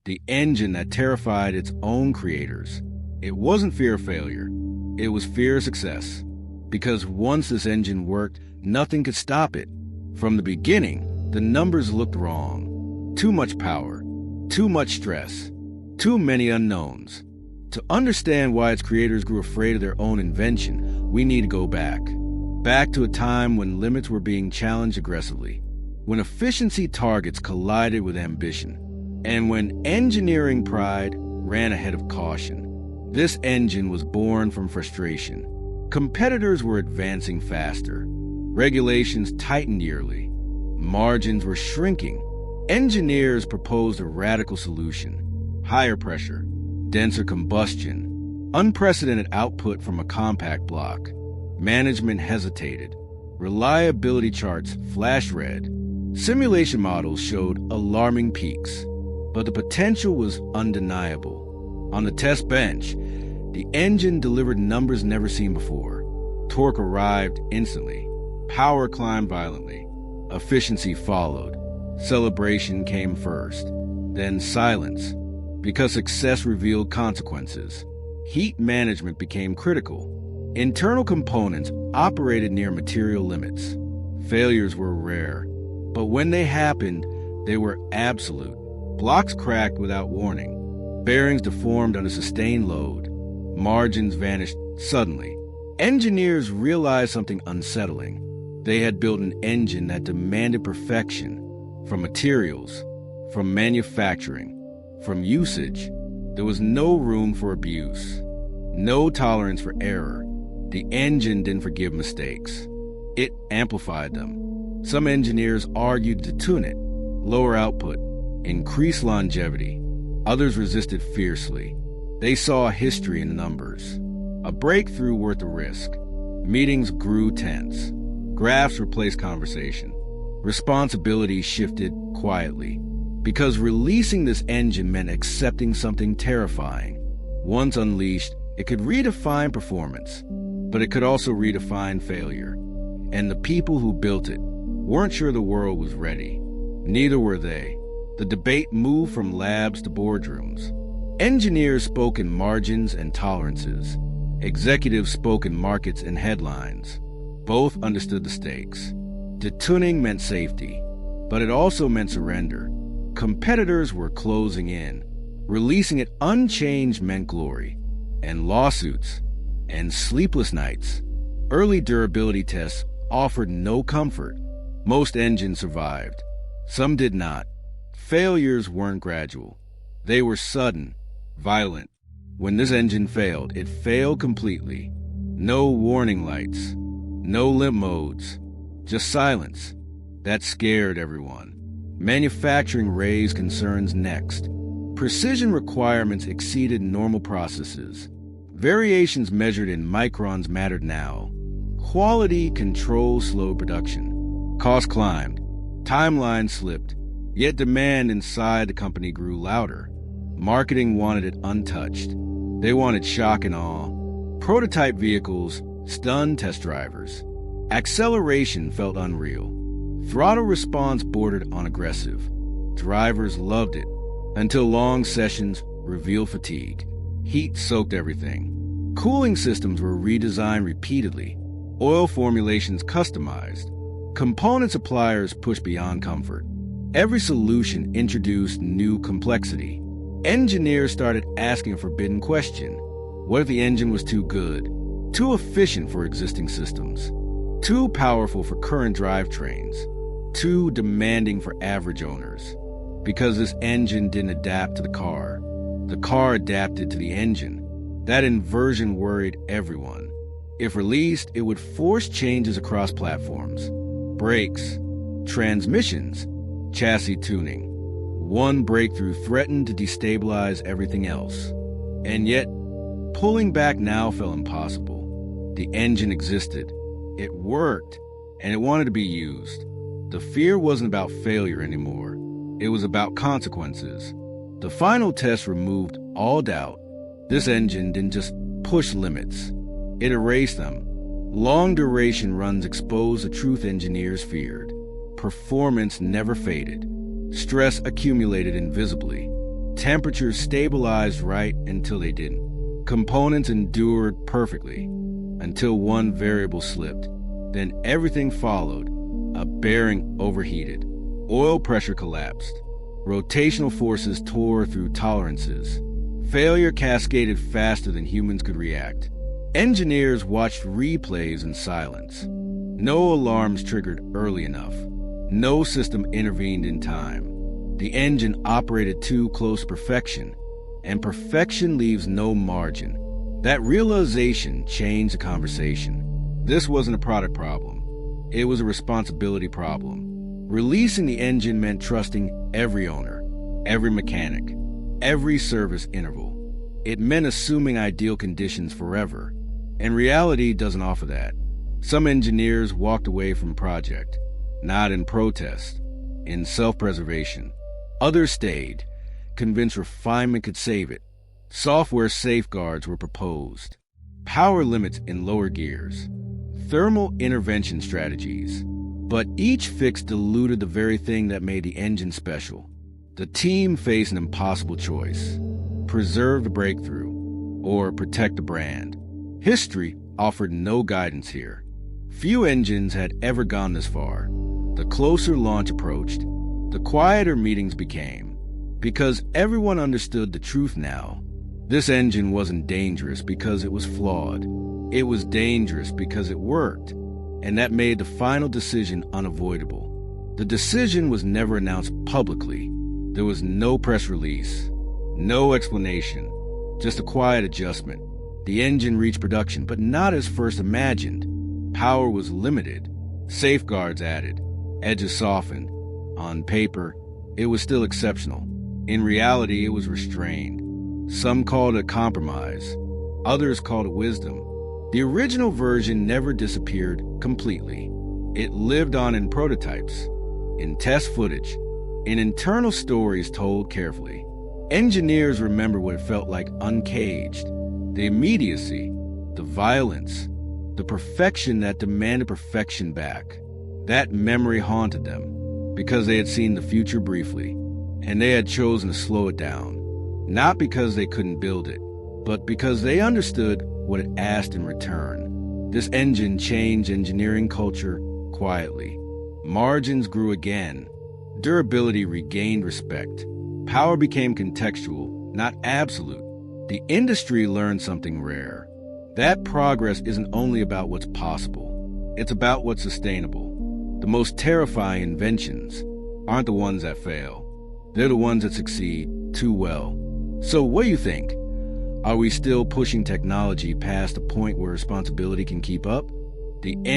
the engine that terrified its own creators. It wasn't fear of failure, it was fear of success. Because once this engine worked, nothing could stop it. From the beginning, the numbers looked wrong. Too much power, too much stress, too many unknowns. To understand why its creators grew afraid of their own invention, we need to go back. Back to a time when limits were being challenged aggressively, when efficiency targets collided with ambition, and when engineering pride ran ahead of caution. This engine was born from frustration. Competitors were advancing faster. Regulations tightened yearly. Margins were shrinking. Engineers proposed a radical solution: higher pressure, denser combustion, unprecedented output from a compact block. Management hesitated. Reliability charts flashed red. Simulation models showed alarming peaks, but the potential was undeniable. On the test bench, the engine delivered numbers never seen before. Torque arrived instantly. Power climbed violently. Efficiency followed. Celebration came first. Then silence, because success revealed consequences. Heat management became critical. Internal components operated near material limits. Failures were rare, but when they happened, they were absolute. Blocks cracked without warning. Bearings deformed under sustained load. Margins vanished suddenly. Engineers realized something unsettling. They had built an engine that demanded perfection, from materials, from manufacturing, from usage. There was no room for abuse, no tolerance for error. The engine didn't forgive mistakes. It amplified them. Some engineers argued to tune it, lower output, increase longevity. Others resisted fiercely. They saw history in numbers. A breakthrough worth the risk. Meetings grew tense. Graphs replaced conversation. Responsibility shifted quietly. Because releasing this engine meant accepting something terrifying. Once unleashed, it could redefine performance, but it could also redefine failure. And the people who built it weren't sure the world was ready. Neither were they. The debate moved from labs to boardrooms. Engineers spoke in margins and tolerances. Executives spoke in markets and headlines. Both understood the stakes. Detuning meant safety, but it also meant surrender. Competitors were closing in. Releasing it unchanged meant glory, and lawsuits, and sleepless nights. Early durability tests offered no comfort. Most engines survived. Some did not. Failures weren't gradual. They were sudden, violent. When this engine failed, it failed completely. No warning lights, no limp modes, just silence. That scared everyone. Manufacturing raised concerns next. Precision requirements exceeded normal processes. Variations measured in microns mattered now. Quality control slowed production. Costs climbed. Timelines slipped. Yet demand inside the company grew louder. Marketing wanted it untouched. They wanted shock and awe. Prototype vehicles stunned test drivers. Acceleration felt unreal. Throttle response bordered on aggressive. Drivers loved it, until long sessions revealed fatigue. Heat soaked everything. Cooling systems were redesigned repeatedly. Oil formulations customized. Component suppliers pushed beyond comfort. Every solution introduced new complexity. Engineers started asking a forbidden question. What if the engine was too good, too efficient for existing systems, too powerful for current drivetrains, too demanding for average owners? Because this engine didn't adapt to the car adapted to the engine. That inversion worried everyone. If released, it would force changes across platforms. Brakes, transmissions, chassis tuning. One breakthrough threatened to destabilize everything else. And yet, pulling back now felt impossible. The engine existed. It worked, and it wanted to be used. The fear wasn't about failure anymore. It was about consequences. The final test removed all doubt. This engine didn't just push limits. It erased them. Long-duration runs exposed the truth engineers feared. Performance never faded. Stress accumulated invisibly. Temperatures stabilized right until they didn't. Components endured perfectly until one variable slipped. Then everything followed. A bearing overheated. Oil pressure collapsed. Rotational forces tore through tolerances. Failure cascaded faster than humans could react. Engineers watched replays in silence. No alarms triggered early enough. No system intervened in time. The engine operated too close to perfection, and perfection leaves no margin. That realization changed the conversation. This wasn't a product problem. It was a responsibility problem. Releasing the engine meant trusting every owner, every mechanic, every service interval. It meant assuming ideal conditions forever, and reality doesn't offer that. Some engineers walked away from the project, not in protest, in self-preservation. Others stayed, convinced refinement could save it. Software safeguards were proposed, power limits in lower gears, thermal intervention strategies. But each fix diluted the very thing that made the engine special. The team faced an impossible choice: preserve the breakthrough or protect the brand. History offered no guidance here. Few engines had ever gone this far. The closer launch approached, the quieter meetings became, because everyone understood the truth now. This engine wasn't dangerous because it was flawed. It was dangerous because it worked, and that made the final decision unavoidable. The decision was never announced publicly. There was no press release, no explanation, just a quiet adjustment. The engine reached production, but not as first imagined. Power was limited, safeguards added, edges softened. On paper, it was still exceptional. In reality, it was restrained. Some called it compromise. Others called it wisdom. The original version never disappeared completely. It lived on in prototypes, in test footage, in internal stories told carefully. Engineers remember what it felt like uncaged. The immediacy, the violence, the perfection that demanded perfection back. That memory haunted them because they had seen the future briefly, and they had chosen to slow it down. Not because they couldn't build it, but because they understood what it asked in return. This engine changed engineering culture quietly. Margins grew again. Durability regained respect. Power became contextual, not absolute. The industry learned something rare. That progress isn't only about what's possible. It's about what's sustainable. The most terrifying inventions aren't the ones that fail. They're the ones that succeed too well. So what do you think? Are we still pushing technology past the point where responsibility can keep up? The